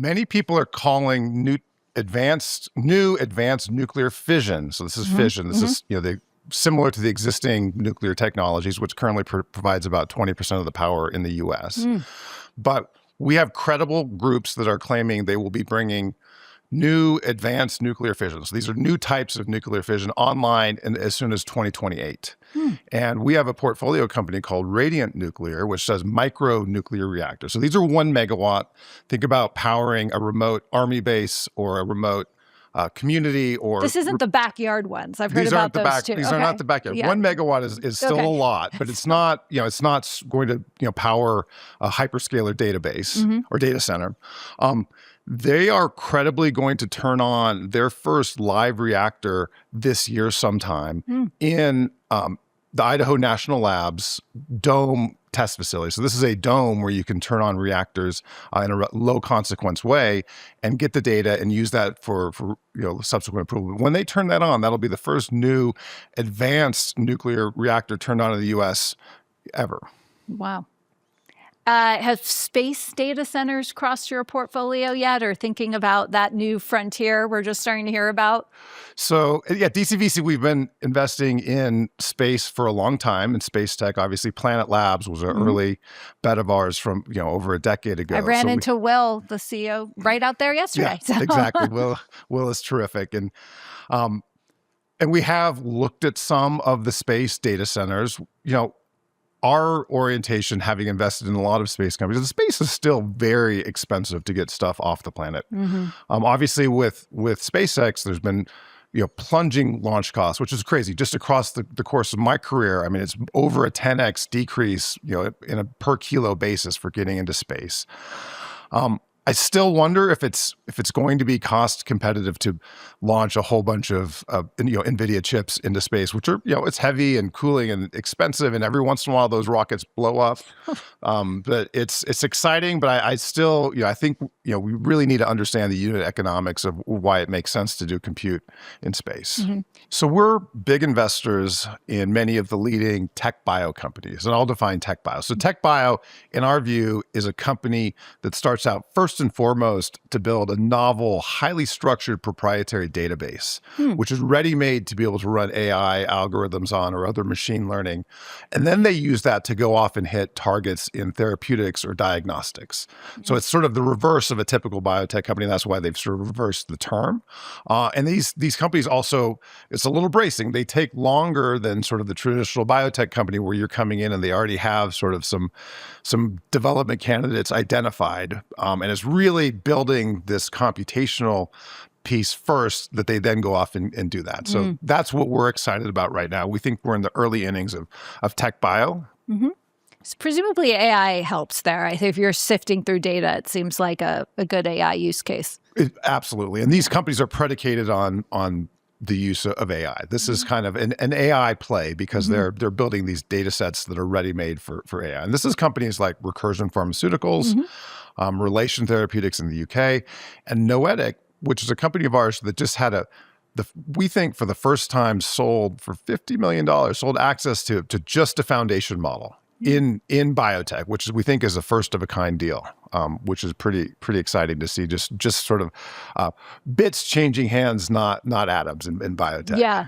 Many people are calling new advanced nuclear fission. So this is fission. This is similar to the existing nuclear technologies, which currently provides about 20% of the power in the U.S. But we have credible groups that are claiming they will be bringing new advanced nuclear fission. So these are new types of nuclear fission online as soon as 2028. And we have a portfolio company called Radiant Nuclear, which does micro nuclear reactors. So these are 1 megawatt. Think about powering a remote army base or a remote community. Or this isn't the backyard ones. I've heard about those too. These are not the backyard. Yeah. 1 megawatt is still a lot, but it's not, it's not going to, power a hyperscaler database or data center. They are credibly going to turn on their first live reactor this year sometime in the Idaho National Labs dome test facility. So this is a dome where you can turn on reactors in a low consequence way and get the data and use that for subsequent approval. When they turn that on, that'll be the first new advanced nuclear reactor turned on in the U.S. ever. Wow. Have space data centers crossed your portfolio yet, or thinking about that new frontier we're just starting to hear about? So yeah, DCVC, we've been investing in space for a long time, in space tech. Obviously, Planet Labs was an early bet of ours from over a decade ago. I ran into Will, the CEO, right out there yesterday. Yeah, exactly. Will is terrific. And we have looked at some of the space data centers. Our orientation, having invested in a lot of space companies, the space is still very expensive to get stuff off the planet. Obviously, with SpaceX, there's been plunging launch costs, which is crazy. Just across the course of my career, I mean, it's over a 10x decrease, in a per kilo basis for getting into space. I still wonder if it's going to be cost competitive to launch a whole bunch of NVIDIA chips into space, which are it's heavy and cooling and expensive, and every once in a while those rockets blow up. But it's exciting, but I still I think we really need to understand the unit economics of why it makes sense to do compute in space. So we're big investors in many of the leading tech bio companies, and I'll define tech bio. So tech bio, in our view, is a company that starts out first and foremost to build a novel, highly structured proprietary database, which is ready-made to be able to run AI algorithms on or other machine learning. And then they use that to go off and hit targets in therapeutics or diagnostics. So it's sort of the reverse of a typical biotech company. That's why they've sort of reversed the term. And these companies also, it's a little bracing. They take longer than sort of the traditional biotech company where you're coming in and they already have sort of some development candidates identified. And it's really building this computational piece first that they then go off and do that. So that's what we're excited about right now. We think we're in the early innings of tech bio. So presumably AI helps there. I think if you're sifting through data, it seems like a good AI use case. Absolutely. And these companies are predicated on the use of AI. This is kind of an AI play because they're building these data sets that are ready-made for AI. And this is companies like Recursion Pharmaceuticals, Relation Therapeutics in the UK, and Noetic, which is a company of ours that just had we think for the first time sold for $50 million, sold access to just a foundation model in biotech, which we think is a first of a kind deal, which is pretty exciting to see. Just sort of bits changing hands, not atoms in biotech. Yeah.